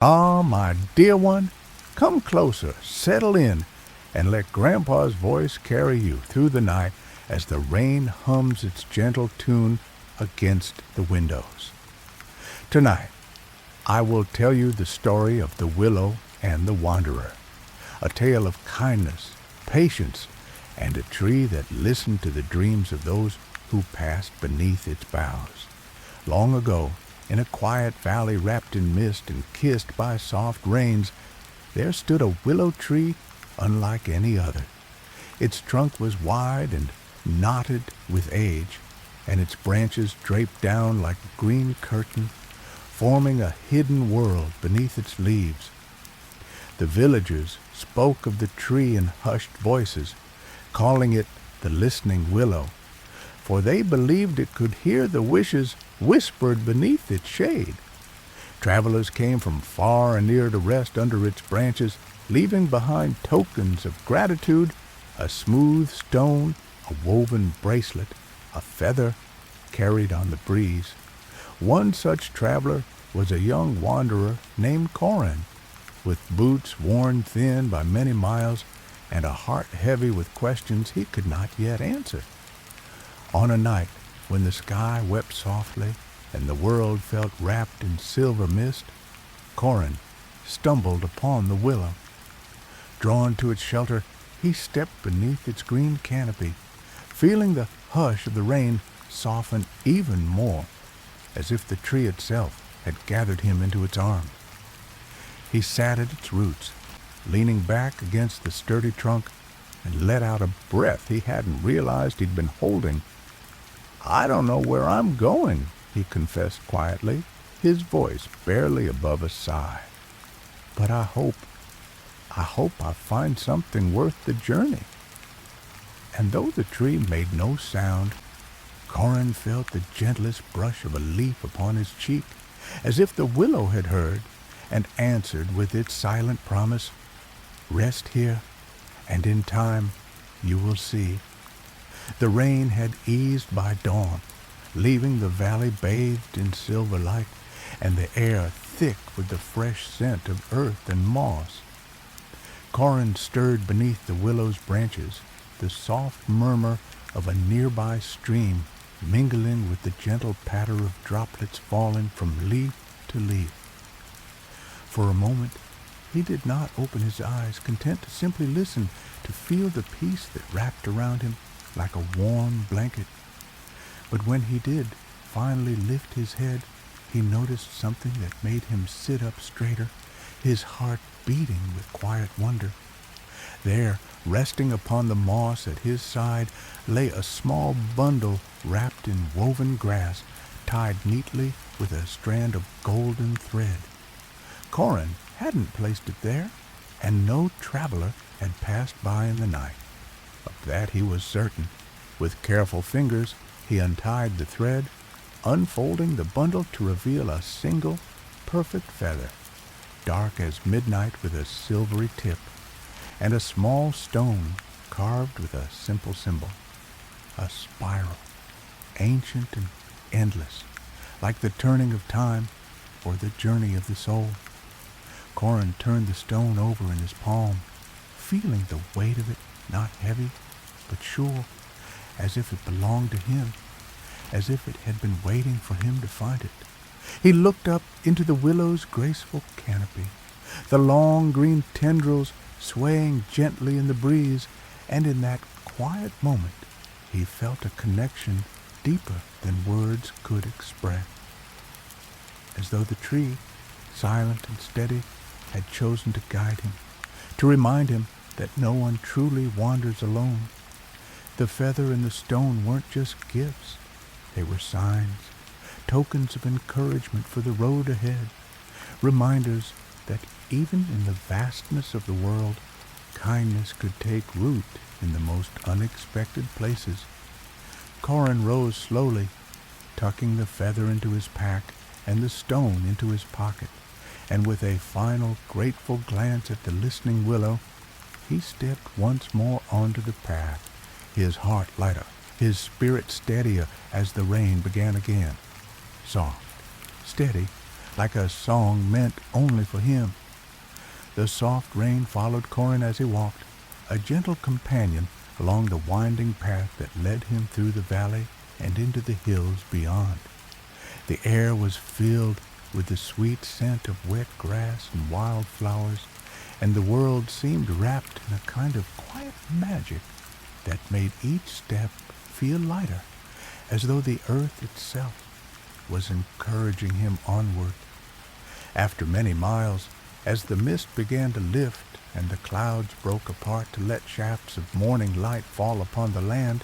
Ah, my dear one, come closer, settle in, and let Grandpa's voice carry you through the night as the rain hums its gentle tune against the windows. Tonight, I will tell you the story of the willow and the wanderer, a tale of kindness, patience, and a tree that listened to the dreams of those who passed beneath its boughs. Long ago, in a quiet valley wrapped in mist and kissed by soft rains, there stood a willow tree unlike any other. Its trunk was wide and knotted with age, and its branches draped down like a green curtain, forming a hidden world beneath its leaves. The villagers spoke of the tree in hushed voices, calling it the listening willow, for they believed it could hear the wishes whispered beneath its shade. Travelers came from far and near to rest under its branches, leaving behind tokens of gratitude, a smooth stone, a woven bracelet, a feather carried on the breeze. One such traveler was a young wanderer named Corin, with boots worn thin by many miles and a heart heavy with questions he could not yet answer. On a night when the sky wept softly and the world felt wrapped in silver mist, Corin stumbled upon the willow. Drawn to its shelter, he stepped beneath its green canopy, feeling the hush of the rain soften even more, as if the tree itself had gathered him into its arms. He sat at its roots, leaning back against the sturdy trunk, and let out a breath he hadn't realized he'd been holding. "I don't know where I'm going," he confessed quietly, his voice barely above a sigh. "But I hope I find something worth the journey." And though the tree made no sound, Corin felt the gentlest brush of a leaf upon his cheek, as if the willow had heard and answered with its silent promise, "Rest here, and in time you will see." The rain had eased by dawn, leaving the valley bathed in silver light, and the air thick with the fresh scent of earth and moss. Corin stirred beneath the willow's branches, the soft murmur of a nearby stream mingling with the gentle patter of droplets falling from leaf to leaf. For a moment he did not open his eyes, content to simply listen, to feel the peace that wrapped around him like a warm blanket. But when he did finally lift his head, he noticed something that made him sit up straighter, his heart beating with quiet wonder. There, resting upon the moss at his side, lay a small bundle wrapped in woven grass, tied neatly with a strand of golden thread. Corin hadn't placed it there, and no traveler had passed by in the night. Of that he was certain. With careful fingers he untied the thread, unfolding the bundle to reveal a single, perfect feather, dark as midnight with a silvery tip, and a small stone carved with a simple symbol, a spiral, ancient and endless, like the turning of time or the journey of the soul. Corin turned the stone over in his palm, feeling the weight of it, not heavy, but sure, as if it belonged to him, as if it had been waiting for him to find it. He looked up into the willow's graceful canopy, the long green tendrils swaying gently in the breeze, and in that quiet moment he felt a connection deeper than words could express. As though the tree, silent and steady, had chosen to guide him, to remind him that no one truly wanders alone. The feather and the stone weren't just gifts. They were signs, tokens of encouragement for the road ahead, reminders that even in the vastness of the world, kindness could take root in the most unexpected places. Corin rose slowly, tucking the feather into his pack and the stone into his pocket, and with a final grateful glance at the listening willow, he stepped once more onto the path, his heart lighter, his spirit steadier as the rain began again. Soft, steady, like a song meant only for him. The soft rain followed Corin as he walked, a gentle companion along the winding path that led him through the valley and into the hills beyond. The air was filled with the sweet scent of wet grass and wild flowers, and the world seemed wrapped in a kind of quiet magic that made each step feel lighter, as though the earth itself was encouraging him onward. After many miles, as the mist began to lift and the clouds broke apart to let shafts of morning light fall upon the land,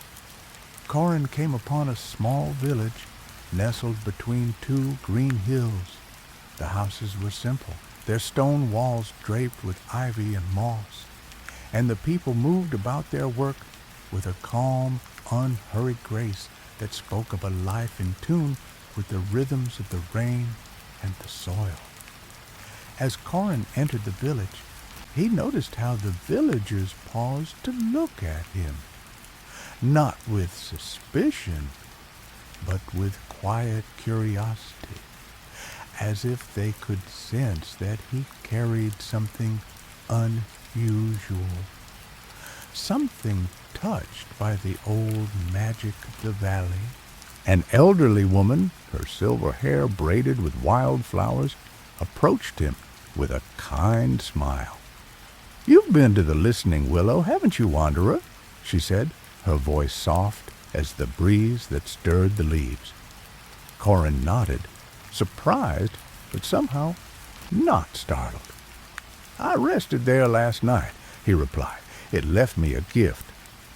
Corin came upon a small village nestled between two green hills. The houses were simple, their stone walls draped with ivy and moss, and the people moved about their work with a calm, unhurried grace that spoke of a life in tune with the rhythms of the rain and the soil. As Corin entered the village, he noticed how the villagers paused to look at him, not with suspicion, but with quiet curiosity, as if they could sense that he carried something unusual, something touched by the old magic of the valley. An elderly woman, her silver hair braided with wild flowers, approached him with a kind smile. "You've been to the Listening Willow, haven't you, wanderer?" she said, her voice soft as the breeze that stirred the leaves. Corin nodded, surprised, but somehow not startled. "I rested there last night," he replied. "It left me a gift,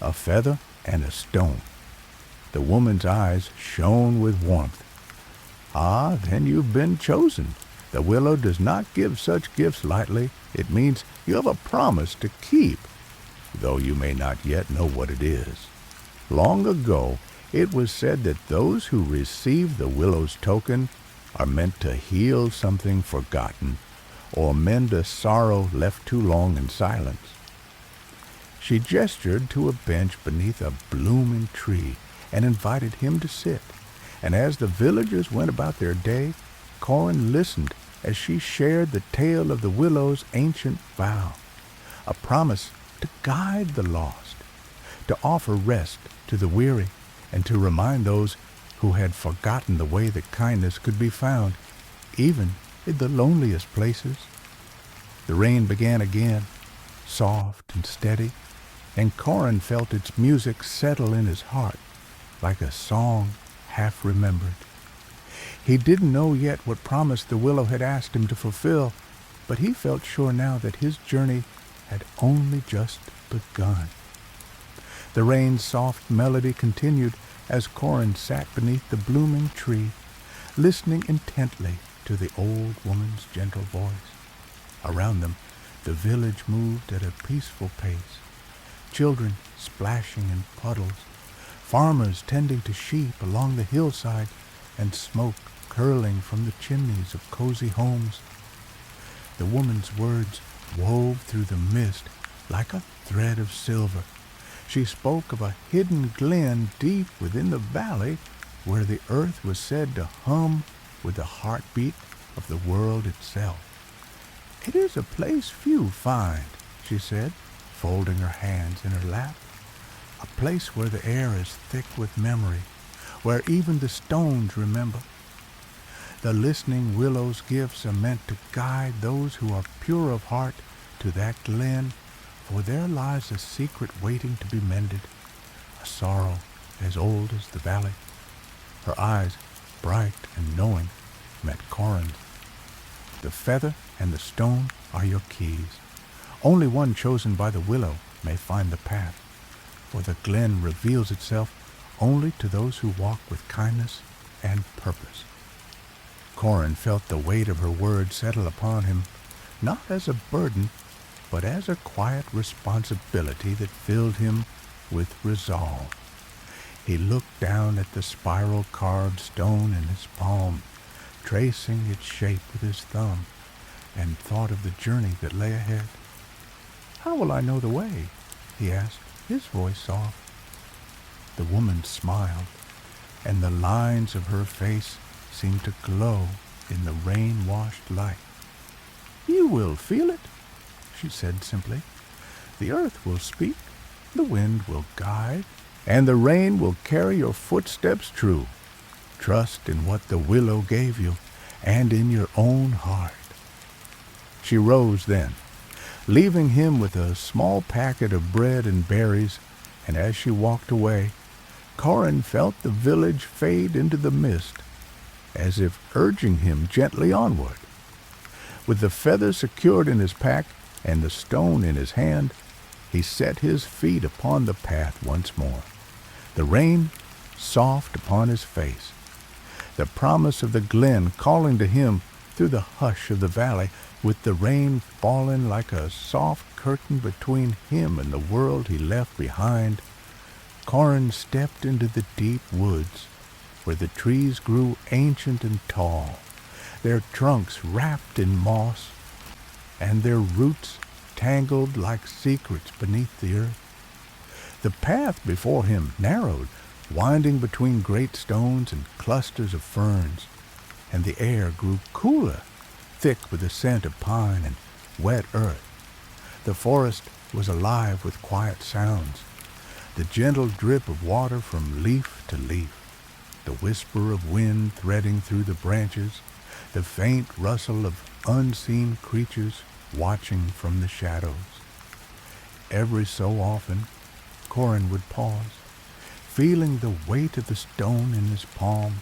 a feather and a stone." The woman's eyes shone with warmth. "Ah, then you've been chosen. The willow does not give such gifts lightly. It means you have a promise to keep, though you may not yet know what it is. Long ago, it was said that those who receive the willow's token are meant to heal something forgotten or mend a sorrow left too long in silence." She gestured to a bench beneath a blooming tree and invited him to sit, and as the villagers went about their day, Corin listened as she shared the tale of the willow's ancient vow, a promise to guide the lost, to offer rest to the weary, and to remind those who had forgotten the way that kindness could be found, even in the loneliest places. The rain began again, soft and steady, and Corin felt its music settle in his heart like a song half remembered. He didn't know yet what promise the willow had asked him to fulfill, but he felt sure now that his journey had only just begun. The rain's soft melody continued as Corin sat beneath the blooming tree, listening intently to the old woman's gentle voice. Around them, the village moved at a peaceful pace, children splashing in puddles, farmers tending to sheep along the hillside, and smoke curling from the chimneys of cozy homes. The woman's words wove through the mist like a thread of silver. She spoke of a hidden glen deep within the valley where the earth was said to hum with the heartbeat of the world itself. "It is a place few find," she said, folding her hands in her lap. "A place where the air is thick with memory, where even the stones remember. The listening willow's gifts are meant to guide those who are pure of heart to that glen, for there lies a secret waiting to be mended, a sorrow as old as the valley." Her eyes, bright and knowing, met Corin's. "The feather and the stone are your keys. Only one chosen by the willow may find the path, for the glen reveals itself only to those who walk with kindness and purpose." Corin felt the weight of her words settle upon him, not as a burden, but as a quiet responsibility that filled him with resolve. He looked down at the spiral-carved stone in his palm, tracing its shape with his thumb, and thought of the journey that lay ahead. "How will I know the way?" he asked, his voice soft. The woman smiled, and the lines of her face seemed to glow in the rain-washed light. "You will feel it," she said simply. "The earth will speak, the wind will guide, and the rain will carry your footsteps true. Trust in what the willow gave you, and in your own heart." She rose then, leaving him with a small packet of bread and berries, and as she walked away, Corin felt the village fade into the mist, as if urging him gently onward. With the feather secured in his pack and the stone in his hand, he set his feet upon the path once more, the rain soft upon his face, the promise of the glen calling to him through the hush of the valley, with the rain falling like a soft curtain between him and the world he left behind. Corin stepped into the deep woods, where the trees grew ancient and tall, their trunks wrapped in moss, and their roots tangled like secrets beneath the earth. The path before him narrowed, winding between great stones and clusters of ferns, and the air grew cooler, thick with the scent of pine and wet earth. The forest was alive with quiet sounds, the gentle drip of water from leaf to leaf, the whisper of wind threading through the branches, the faint rustle of unseen creatures watching from the shadows. Every so often, Corin would pause, feeling the weight of the stone in his palm,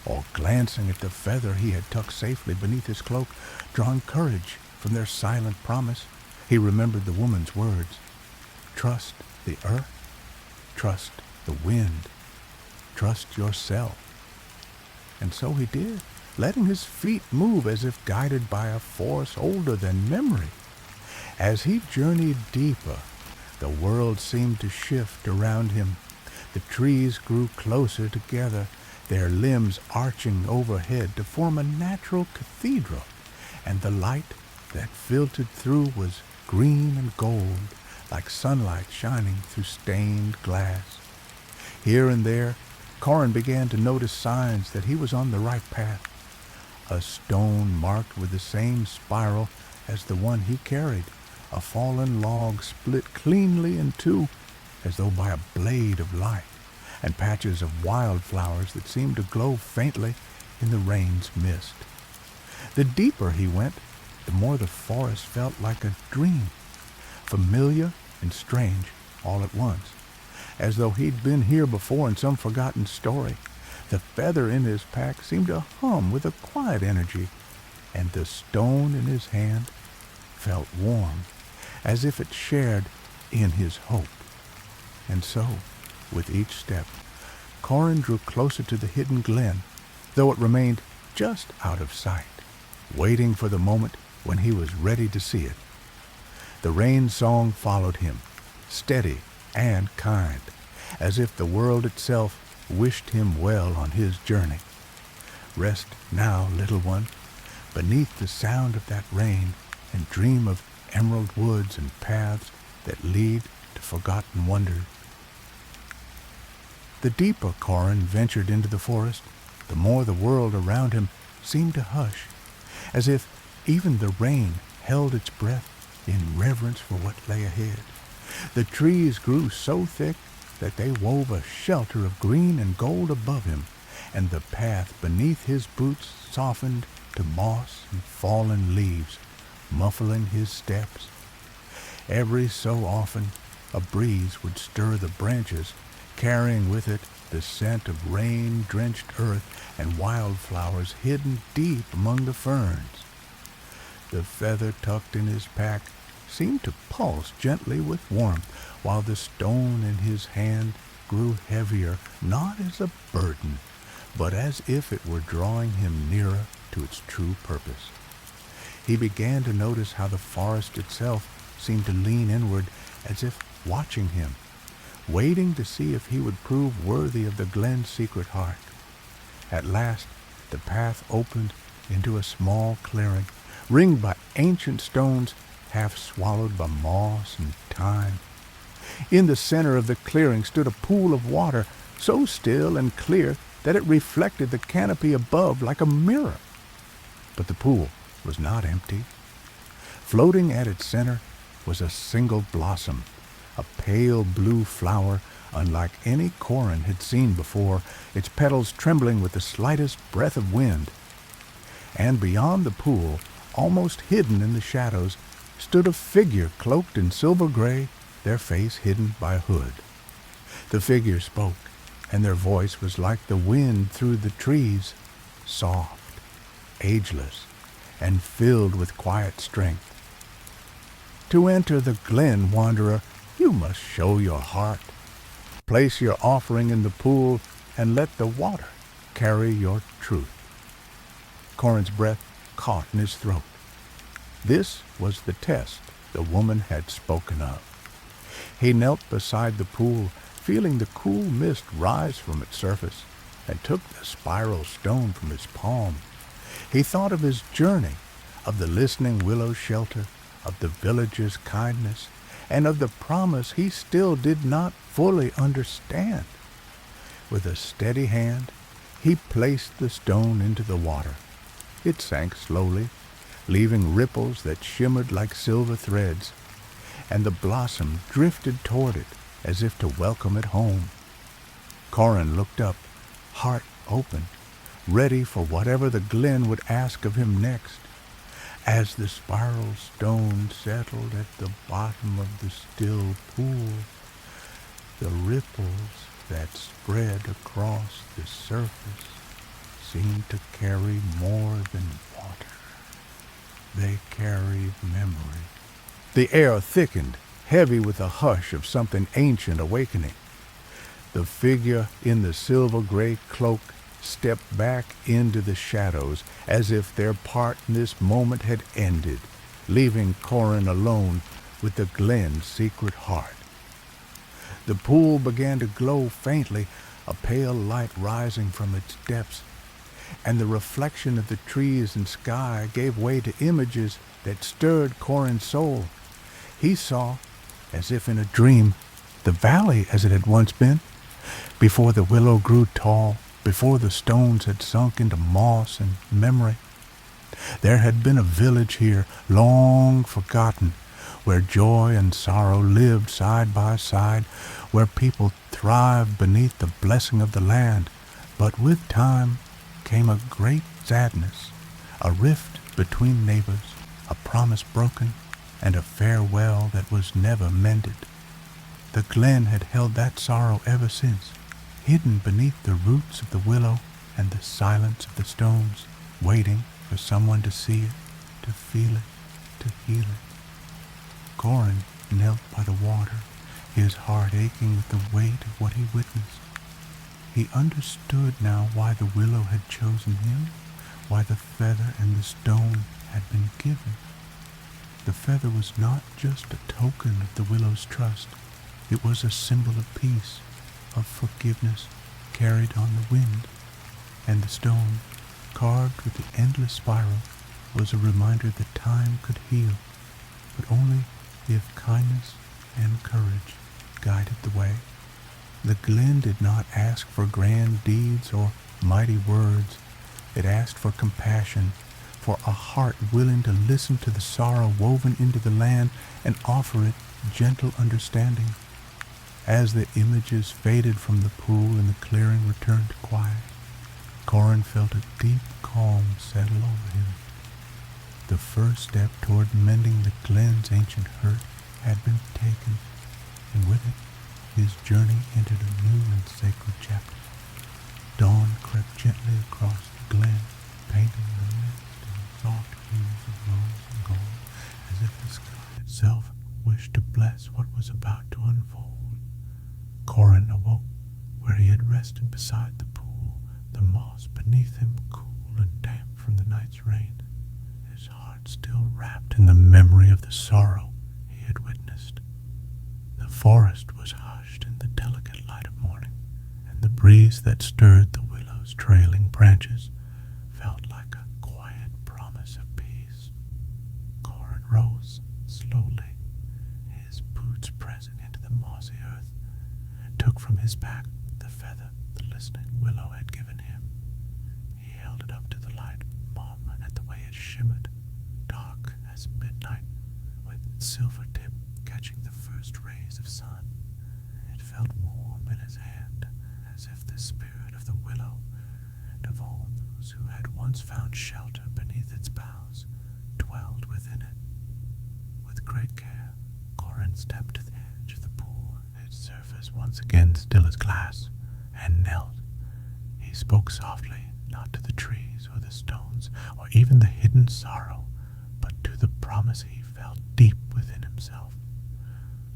or glancing at the feather he had tucked safely beneath his cloak, drawing courage from their silent promise. He remembered the woman's words: "Trust the earth, trust the wind, trust yourself." And so he did, letting his feet move as if guided by a force older than memory. As he journeyed deeper, the world seemed to shift around him. The trees grew closer together, their limbs arching overhead to form a natural cathedral, and the light that filtered through was green and gold, like sunlight shining through stained glass. Here and there, Corin began to notice signs that he was on the right path. A stone marked with the same spiral as the one he carried, a fallen log split cleanly in two, as though by a blade of light, and patches of wildflowers that seemed to glow faintly in the rain's mist. The deeper he went, the more the forest felt like a dream, familiar and strange all at once, as though he'd been here before in some forgotten story. The feather in his pack seemed to hum with a quiet energy, and the stone in his hand felt warm, as if it shared in his hope. And so, with each step, Corin drew closer to the hidden glen, though it remained just out of sight, waiting for the moment when he was ready to see it. The rain song followed him, steady and kind, as if the world itself wished him well on his journey. Rest now, little one, beneath the sound of that rain, and dream of emerald woods and paths that lead to forgotten wonders. The deeper Corin ventured into the forest, the more the world around him seemed to hush, as if even the rain held its breath in reverence for what lay ahead. The trees grew so thick that they wove a shelter of green and gold above him, and the path beneath his boots softened to moss and fallen leaves, muffling his steps. Every so often, a breeze would stir the branches, carrying with it the scent of rain-drenched earth and wildflowers hidden deep among the ferns. The feather tucked in his pack seemed to pulse gently with warmth, while the stone in his hand grew heavier, not as a burden, but as if it were drawing him nearer to its true purpose. He began to notice how the forest itself seemed to lean inward, as if watching him, waiting to see if he would prove worthy of the glen's secret heart. At last, the path opened into a small clearing, ringed by ancient stones, half swallowed by moss and thyme. In the center of the clearing stood a pool of water, so still and clear that it reflected the canopy above like a mirror. But the pool was not empty. Floating at its center was a single blossom, a pale blue flower unlike any Corin had seen before, its petals trembling with the slightest breath of wind. And beyond the pool, almost hidden in the shadows, stood a figure cloaked in silver gray, their face hidden by a hood. The figure spoke, and their voice was like the wind through the trees, soft, ageless, and filled with quiet strength. To enter the glen, wanderer, you must show your heart. Place your offering in the pool and let the water carry your truth. Corin's breath caught in his throat. This was the test the woman had spoken of. He knelt beside the pool, feeling the cool mist rise from its surface, and took the spiral stone from his palm. He thought of his journey, of the listening willow shelter, of the villager's kindness, and of the promise he still did not fully understand. With a steady hand, he placed the stone into the water. It sank slowly, leaving ripples that shimmered like silver threads, and the blossom drifted toward it as if to welcome it home. Corin looked up, heart open, ready for whatever the glen would ask of him next. As the spiral stone settled at the bottom of the still pool, the ripples that spread across the surface seemed to carry more than water. They carried memory. The air thickened, heavy with a hush of something ancient awakening. The figure in the silver-gray cloak stepped back into the shadows as if their part in this moment had ended, leaving Corin alone with the glen's secret heart. The pool began to glow faintly, a pale light rising from its depths, and the reflection of the trees and sky gave way to images that stirred Corin's soul. He saw, as if in a dream, the valley as it had once been, before the willow grew tall, before the stones had sunk into moss and memory. There had been a village here, long forgotten, where joy and sorrow lived side by side, where people thrived beneath the blessing of the land. But with time came a great sadness, a rift between neighbors, a promise broken, and a farewell that was never mended. The glen had held that sorrow ever since, hidden beneath the roots of the willow and the silence of the stones, waiting for someone to see it, to feel it, to heal it. Corin knelt by the water, his heart aching with the weight of what he witnessed. He understood now why the willow had chosen him, why the feather and the stone had been given. The feather was not just a token of the willow's trust. It was a symbol of peace, of forgiveness carried on the wind. And the stone, carved with the endless spiral, was a reminder that time could heal, but only if kindness and courage guided the way. The glen did not ask for grand deeds or mighty words. It asked for compassion, for a heart willing to listen to the sorrow woven into the land and offer it gentle understanding. As the images faded from the pool and the clearing returned to quiet, Corin felt a deep calm settle over him. The first step toward mending the glen's ancient hurt had been taken, and with it his journey entered a new and sacred chapter. Dawn crept gently across the glen, painting the mist in soft hues of rose and gold, as if the sky itself wished to bless what was about to unfold. Corin awoke where he had rested beside the pool, the moss beneath him cool and damp from the night's rain, his heart still wrapped in the memory of the sorrow he had witnessed. The forest was hushed in the delicate light of morning, and the breeze that stirred the willow's trailing branches felt like a quiet promise of peace. Corin rose slowly, his boots pressing into the mossy earth, and took from his pack the feather the listening willow had given him. He held it up to the light, marveling at the way that shimmered, dark as midnight, with its silver tip catching the first rays of sun. It felt warm in his hand, as if the spirit of the willow and of all those who had once found shelter beneath its boughs dwelled within it. With great care, Corin stepped to the edge of the pool, its surface once again still as glass, and knelt. He spoke softly, not to the trees or the stones, or even the hidden sorrow, but to the promise he felt deep within himself.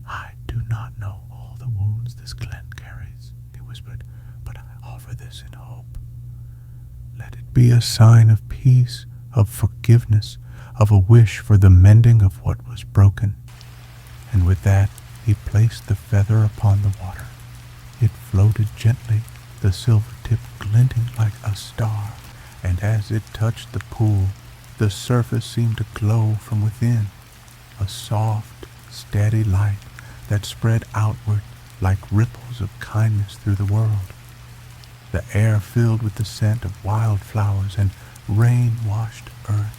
"I do not know all the wounds this glen carries," he whispered, "but I offer this in hope. Let it be a sign of peace, of forgiveness, of a wish for the mending of what was broken." And with that, he placed the feather upon the water. It floated gently, the silver tip glinting like a star, and as it touched the pool, the surface seemed to glow from within, a soft, steady light that spread outward like ripples of kindness through the world. The air filled with the scent of wild flowers and rain-washed earth,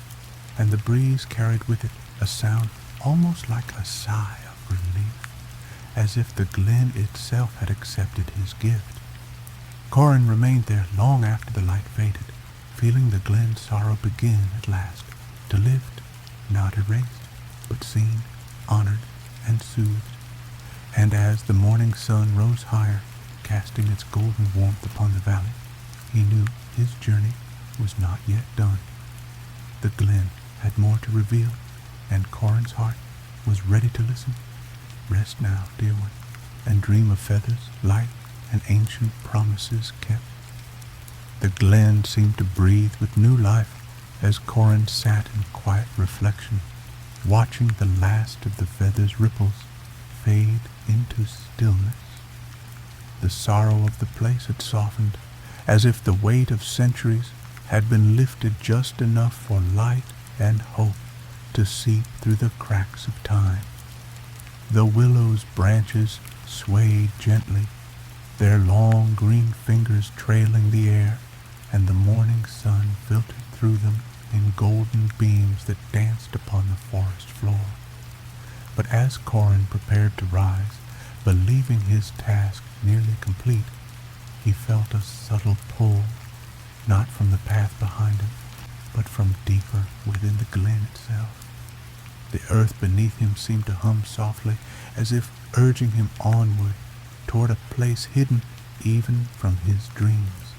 and the breeze carried with it a sound almost like a sigh of relief, as if the glen itself had accepted his gift. Corin remained there long after the light faded, feeling the glen's sorrow begin at last to lift, not erased, but seen, honored, and soothed. And as the morning sun rose higher, casting its golden warmth upon the valley, he knew his journey was not yet done. The glen had more to reveal, and Corin's heart was ready to listen. Rest now, dear one, and dream of feathers, light, and ancient promises kept. The glen seemed to breathe with new life as Corin sat in quiet reflection, watching the last of the feathers' ripples fade into stillness. The sorrow of the place had softened, as if the weight of centuries had been lifted just enough for light and hope to seep through the cracks of time. The willow's branches swayed gently, their long green fingers trailing the air, and the morning sun filtered through them in golden beams that danced upon the forest floor. But as Corin prepared to rise, believing his task nearly complete, he felt a subtle pull, not from the path behind him, but from deeper within the glen itself. The earth beneath him seemed to hum softly, as if urging him onward toward a place hidden even from his dreams.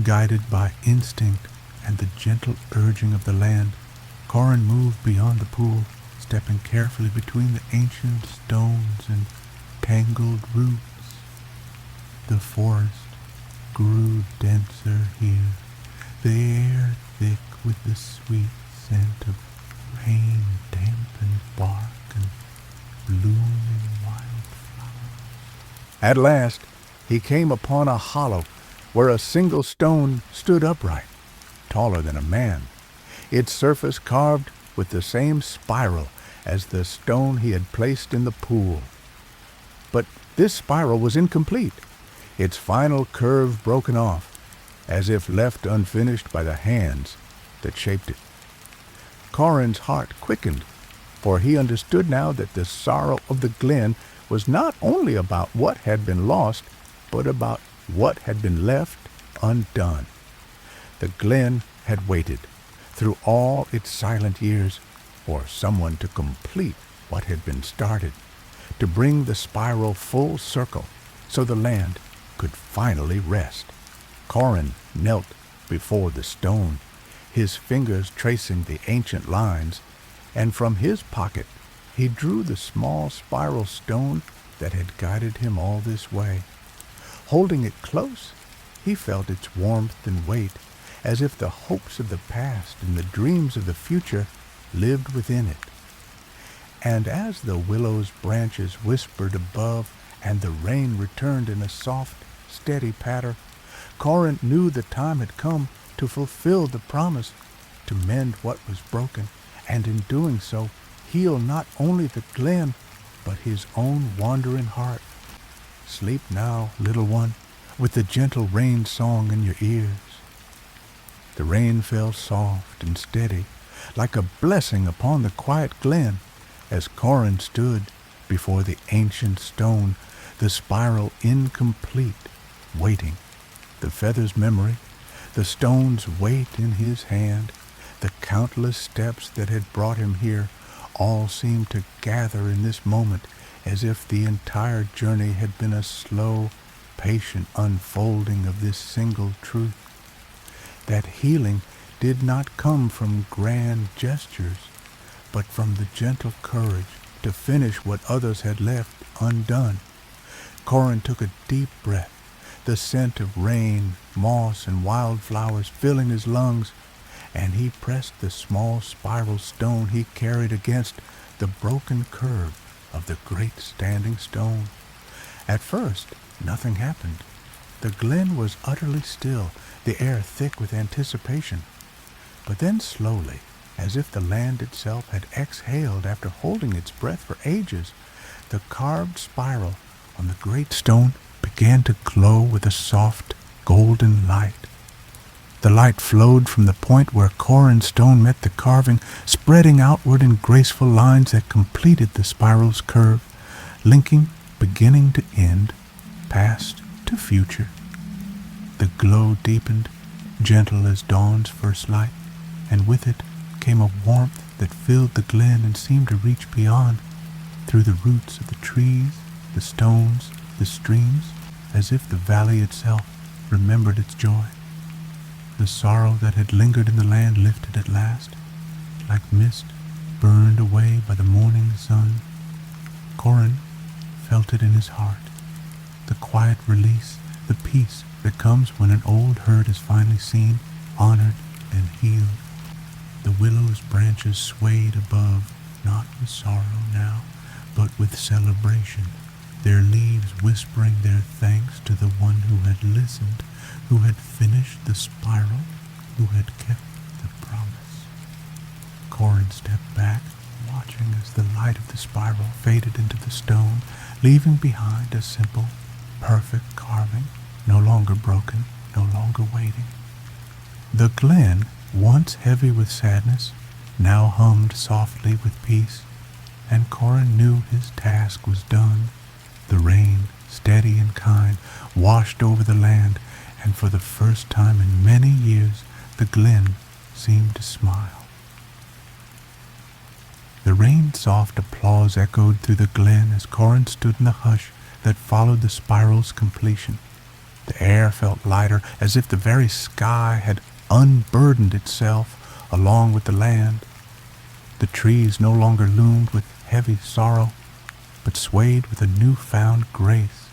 Guided by instinct and the gentle urging of the land, Corin moved beyond the pool, stepping carefully between the ancient stones and tangled roots. The forest grew denser here, the air thick with the sweet scent of rain-dampened bark and blooming wildflowers. At last, he came upon a hollow where a single stone stood upright, taller than a man, its surface carved with the same spiral as the stone he had placed in the pool. But this spiral was incomplete, its final curve broken off, as if left unfinished by the hands that shaped it. Corin's heart quickened, for he understood now that the sorrow of the glen was not only about what had been lost, but about what had been left undone. The glen had waited, through all its silent years, for someone to complete what had been started, to bring the spiral full circle so the land could finally rest. Corin knelt before the stone, his fingers tracing the ancient lines, and from his pocket he drew the small spiral stone that had guided him all this way. Holding it close, he felt its warmth and weight, as if the hopes of the past and the dreams of the future lived within it. And as the willow's branches whispered above and the rain returned in a soft, steady patter, Corin knew the time had come to fulfill the promise, to mend what was broken, and in doing so heal not only the glen, but his own wandering heart. Sleep now, little one, with the gentle rain song in your ears. The rain fell soft and steady, like a blessing upon the quiet glen, as Corin stood before the ancient stone, the spiral incomplete, waiting. The feather's memory, the stone's weight in his hand, the countless steps that had brought him here, all seemed to gather in this moment, as if the entire journey had been a slow, patient unfolding of this single truth. That healing did not come from grand gestures, but from the gentle courage to finish what others had left undone. Corin took a deep breath, the scent of rain, moss, and wildflowers filling his lungs, and he pressed the small spiral stone he carried against the broken curve of the great standing stone. At first, nothing happened. The glen was utterly still, the air thick with anticipation. But then slowly, as if the land itself had exhaled after holding its breath for ages, the carved spiral on the great stone began to glow with a soft, golden light. The light flowed from the point where Corin's stone met the carving, spreading outward in graceful lines that completed the spiral's curve, linking beginning to end, past to future. The glow deepened, gentle as dawn's first light, and with it came a warmth that filled the glen and seemed to reach beyond, through the roots of the trees, the stones, the streams, as if the valley itself remembered its joy. The sorrow that had lingered in the land lifted at last, like mist burned away by the morning sun. Corin felt it in his heart, the quiet release, the peace that comes when an old hurt is finally seen, honored, and healed. The willow's branches swayed above, not with sorrow now, but with celebration, their leaves whispering their thanks to the one who had listened, who had finished the spiral, who had kept the promise. Corin stepped back, watching as the light of the spiral faded into the stone, leaving behind a simple, perfect carving, no longer broken, no longer waiting. The glen, once heavy with sadness, now hummed softly with peace, and Corin knew his task was done. The rain, steady and kind, washed over the land, and for the first time in many years, the glen seemed to smile. The rain's soft applause echoed through the glen as Corin stood in the hush that followed the spiral's completion. The air felt lighter, as if the very sky had unburdened itself along with the land. The trees no longer loomed with heavy sorrow, but swayed with a new-found grace,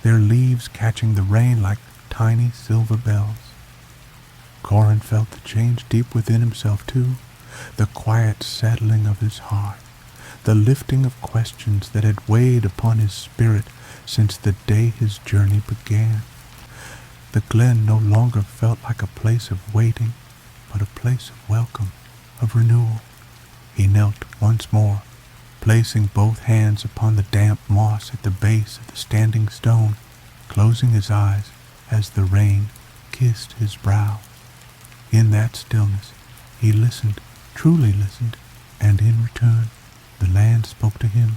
their leaves catching the rain like tiny silver bells. Corin felt the change deep within himself too, the quiet settling of his heart, the lifting of questions that had weighed upon his spirit since the day his journey began. The glen no longer felt like a place of waiting, but a place of welcome, of renewal. He knelt once more, placing both hands upon the damp moss at the base of the standing stone, closing his eyes as the rain kissed his brow. In that stillness, he listened, truly listened, and in return, the land spoke to him,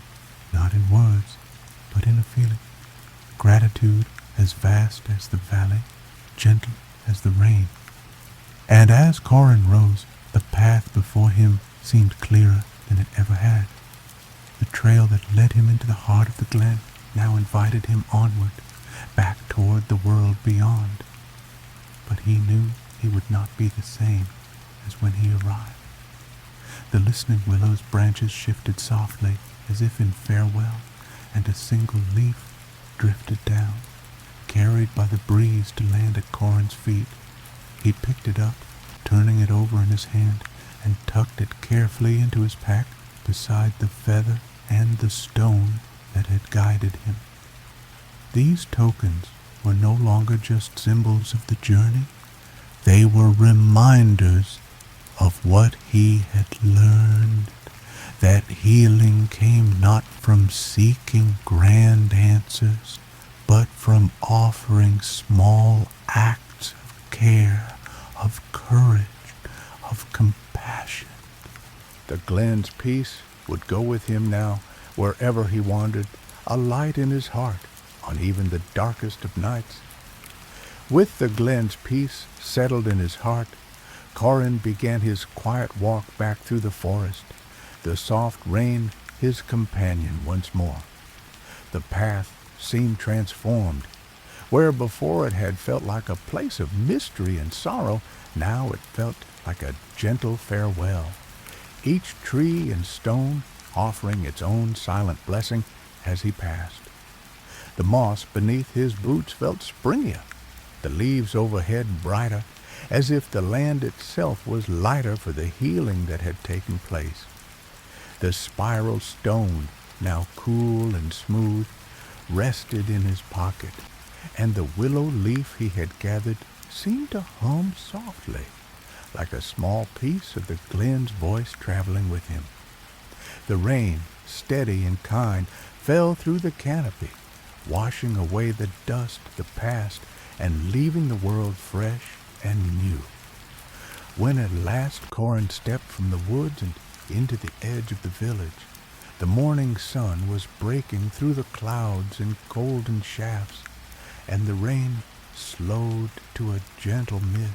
not in words, but in a feeling. Gratitude as vast as the valley, gentle as the rain. And as Corin rose, the path before him seemed clearer than it ever had. The trail that led him into the heart of the glen now invited him onward, back toward the world beyond. But he knew he would not be the same as when he arrived. The listening willow's branches shifted softly, as if in farewell, and a single leaf drifted down, carried by the breeze to land at Corin's feet. He picked it up, turning it over in his hand, and tucked it carefully into his pack beside the feather and the stone that had guided him. These tokens were no longer just symbols of the journey. They were reminders of what he had learned, that healing came not from seeking grand answers, but from offering small acts of care, of courage, of compassion. The Glen's peace would go with him now wherever he wandered, a light in his heart on even the darkest of nights. With the Glen's peace settled in his heart, Corin began his quiet walk back through the forest, the soft rain his companion once more. The path seemed transformed. Where before it had felt like a place of mystery and sorrow, now it felt like a gentle farewell, each tree and stone offering its own silent blessing as he passed. The moss beneath his boots felt springier, the leaves overhead brighter, as if the land itself was lighter for the healing that had taken place. The spiral stone, now cool and smooth, rested in his pocket, and the willow leaf he had gathered seemed to hum softly, like a small piece of the Glen's voice traveling with him. The rain, steady and kind, fell through the canopy, washing away the dust of the past and leaving the world fresh and new. When at last Corin stepped from the woods and into the edge of the village, the morning sun was breaking through the clouds in golden shafts, and the rain slowed to a gentle mist.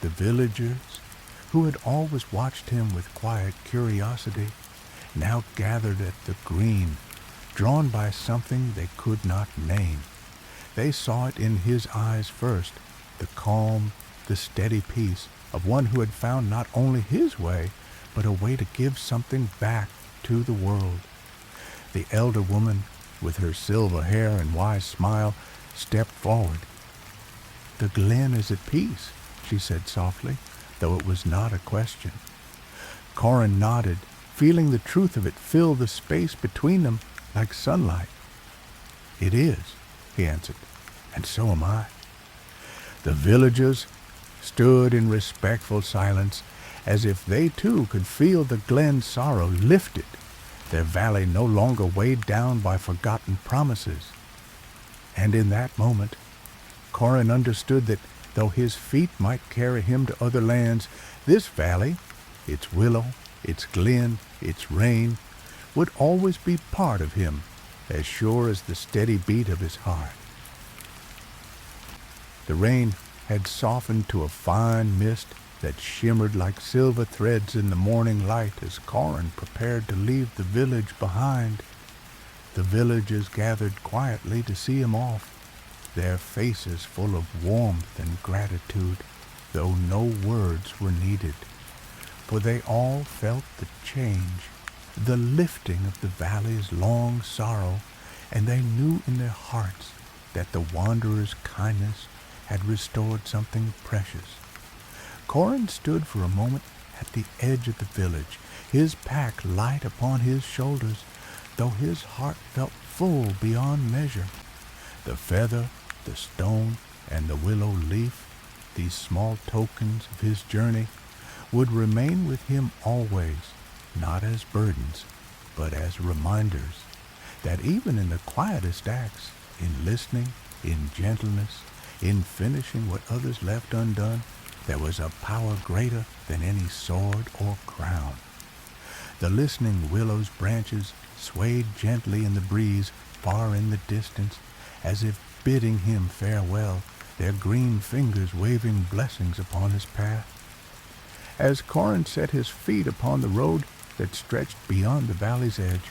The villagers, who had always watched him with quiet curiosity, now gathered at the green, drawn by something they could not name. They saw it in his eyes first, the calm, the steady peace of one who had found not only his way, but a way to give something back to the world. The elder woman, with her silver hair and wise smile, stepped forward. "The Glen is at peace," she said softly, though it was not a question. Corin nodded, feeling the truth of it fill the space between them like sunlight. "It is," he answered, "and so am I." The villagers stood in respectful silence, as if they too could feel the Glen's sorrow lifted, their valley no longer weighed down by forgotten promises. And in that moment, Corin understood that though his feet might carry him to other lands, this valley, its willow, its glen, its rain, would always be part of him, as sure as the steady beat of his heart. The rain had softened to a fine mist that shimmered like silver threads in the morning light as Corin prepared to leave the village behind. The villagers gathered quietly to see him off, their faces full of warmth and gratitude, though no words were needed, for they all felt the change, the lifting of the valley's long sorrow, and they knew in their hearts that the wanderer's kindness had restored something precious. Corin stood for a moment at the edge of the village, his pack light upon his shoulders, though his heart felt full beyond measure. The feather, the stone, and the willow leaf, these small tokens of his journey, would remain with him always, not as burdens, but as reminders that even in the quietest acts, in listening, in gentleness, in finishing what others left undone, there was a power greater than any sword or crown. The listening willow's branches swayed gently in the breeze far in the distance, as if bidding him farewell, their green fingers waving blessings upon his path. As Corin set his feet upon the road that stretched beyond the valley's edge,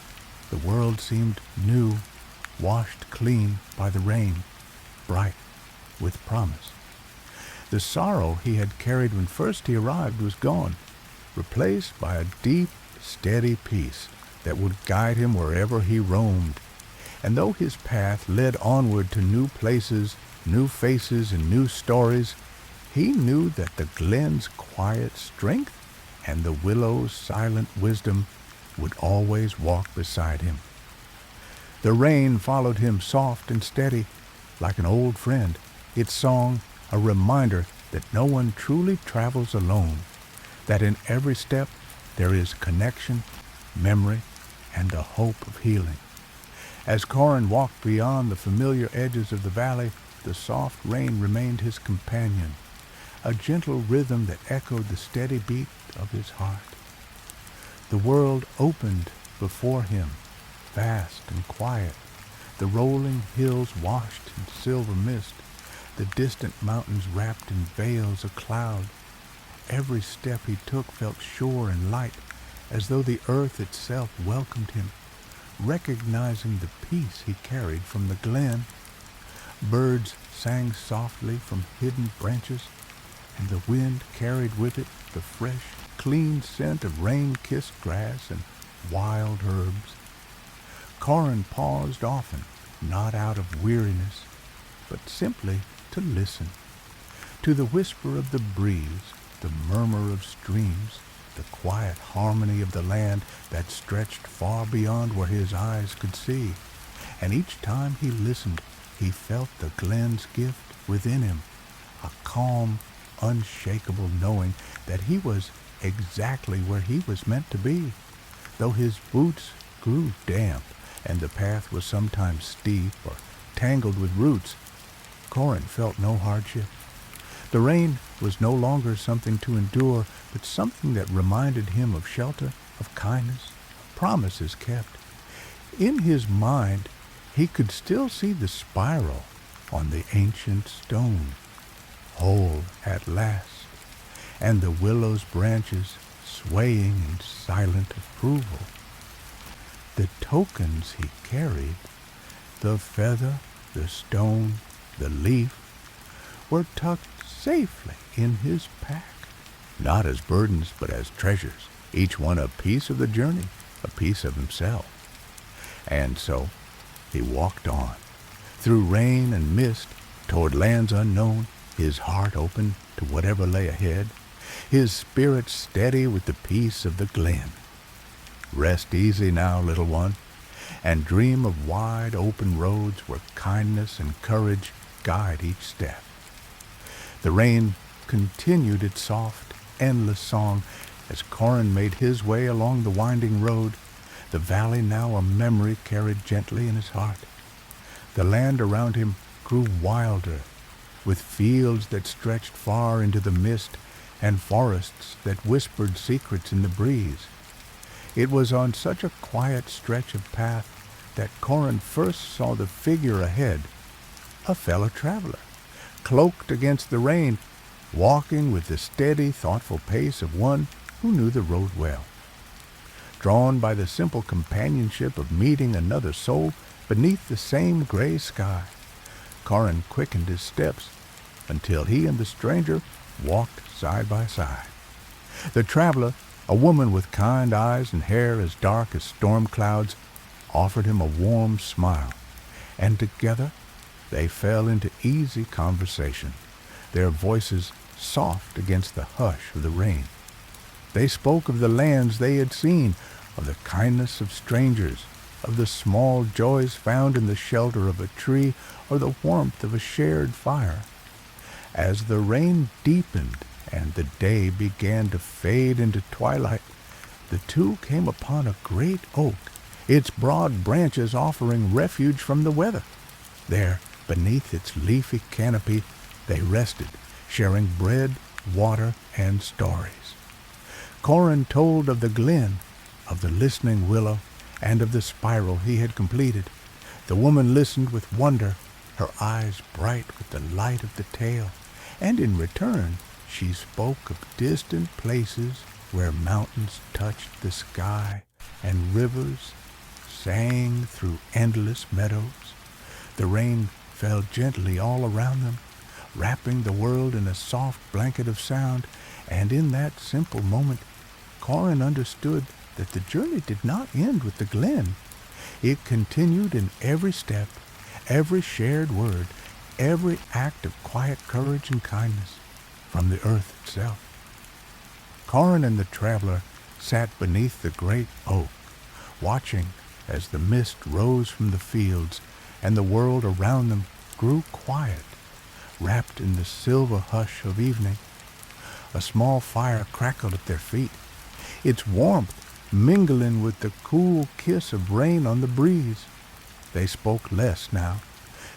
the world seemed new, washed clean by the rain, bright with promise. The sorrow he had carried when first he arrived was gone, replaced by a deep, steady peace that would guide him wherever he roamed. And though his path led onward to new places, new faces, and new stories, he knew that the glen's quiet strength and the willow's silent wisdom would always walk beside him. The rain followed him soft and steady, like an old friend, its song a reminder that no one truly travels alone, that in every step there is connection, memory, and the hope of healing. As Corin walked beyond the familiar edges of the valley, the soft rain remained his companion, a gentle rhythm that echoed the steady beat of his heart. The world opened before him, vast and quiet, the rolling hills washed in silver mist, the distant mountains wrapped in veils of cloud. Every step he took felt sure and light, as though the earth itself welcomed him, recognizing the peace he carried from the glen. Birds sang softly from hidden branches, and the wind carried with it the fresh, clean scent of rain-kissed grass and wild herbs. Corin paused often, not out of weariness, but simply to listen, to the whisper of the breeze, the murmur of streams, the quiet harmony of the land that stretched far beyond where his eyes could see. And each time he listened, he felt the glen's gift within him, a calm, unshakable knowing that he was exactly where he was meant to be. Though his boots grew damp and the path was sometimes steep or tangled with roots, Corin felt no hardship. The rain was no longer something to endure, but something that reminded him of shelter, of kindness, of promises kept. In his mind, he could still see the spiral on the ancient stone, whole at last, and the willow's branches swaying in silent approval. The tokens he carried, the feather, the stone, the leaf, were tucked safely in his pack, not as burdens but as treasures, each one a piece of the journey, a piece of himself. And so he walked on, through rain and mist, toward lands unknown, his heart open to whatever lay ahead, his spirit steady with the peace of the glen. Rest easy now, little one, and dream of wide open roads where kindness and courage guide each step. The rain continued its soft, endless song as Corin made his way along the winding road, the valley now a memory carried gently in his heart. The land around him grew wilder, with fields that stretched far into the mist and forests that whispered secrets in the breeze. It was on such a quiet stretch of path that Corin first saw the figure ahead, a fellow traveler, cloaked against the rain, walking with the steady, thoughtful pace of one who knew the road well. Drawn by the simple companionship of meeting another soul beneath the same gray sky, Corin quickened his steps until he and the stranger walked side by side. The traveler, a woman with kind eyes and hair as dark as storm clouds, offered him a warm smile, and together they fell into easy conversation, their voices soft against the hush of the rain. They spoke of the lands they had seen, of the kindness of strangers, of the small joys found in the shelter of a tree or the warmth of a shared fire. As the rain deepened and the day began to fade into twilight, the two came upon a great oak, its broad branches offering refuge from the weather. There, beneath its leafy canopy, they rested, sharing bread, water, and stories. Corin told of the glen, of the listening willow, and of the spiral he had completed. The woman listened with wonder, her eyes bright with the light of the tale, and in return she spoke of distant places where mountains touched the sky and rivers sang through endless meadows. The rain fell gently all around them, wrapping the world in a soft blanket of sound, and in that simple moment Corin understood that the journey did not end with the glen. It continued in every step, every shared word, every act of quiet courage and kindness from the earth itself. Corin and the traveler sat beneath the great oak, watching as the mist rose from the fields and the world around them grew quiet, wrapped in the silver hush of evening. A small fire crackled at their feet, its warmth mingling with the cool kiss of rain on the breeze. They spoke less now,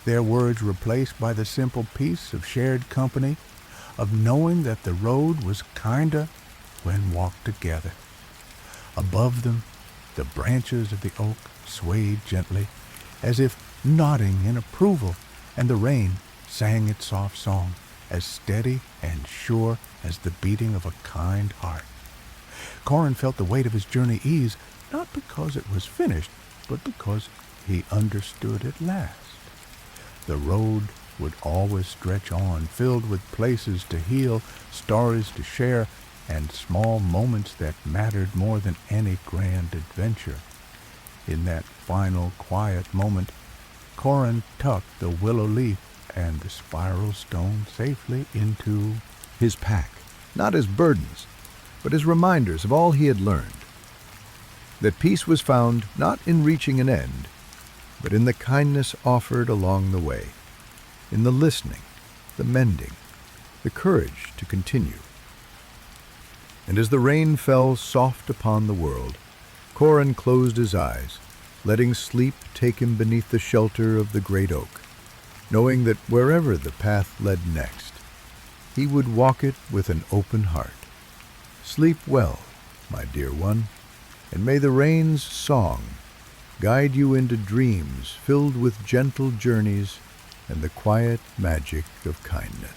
their words replaced by the simple peace of shared company, of knowing that the road was kinder when walked together. Above them, the branches of the oak swayed gently, as if nodding in approval, and the rain sang its soft song, as steady and sure as the beating of a kind heart. Corin felt the weight of his journey ease, not because it was finished, but because he understood at last. The road would always stretch on, filled with places to heal, stories to share, and small moments that mattered more than any grand adventure. In that final quiet moment, Corin tucked the willow leaf and the spiral stone safely into his pack, not as burdens, but as reminders of all he had learned. That peace was found not in reaching an end, but in the kindness offered along the way, in the listening, the mending, the courage to continue. And as the rain fell soft upon the world, Corin closed his eyes, letting sleep take him beneath the shelter of the great oak, knowing that wherever the path led next, he would walk it with an open heart. Sleep well, my dear one, and may the rain's song guide you into dreams filled with gentle journeys and the quiet magic of kindness.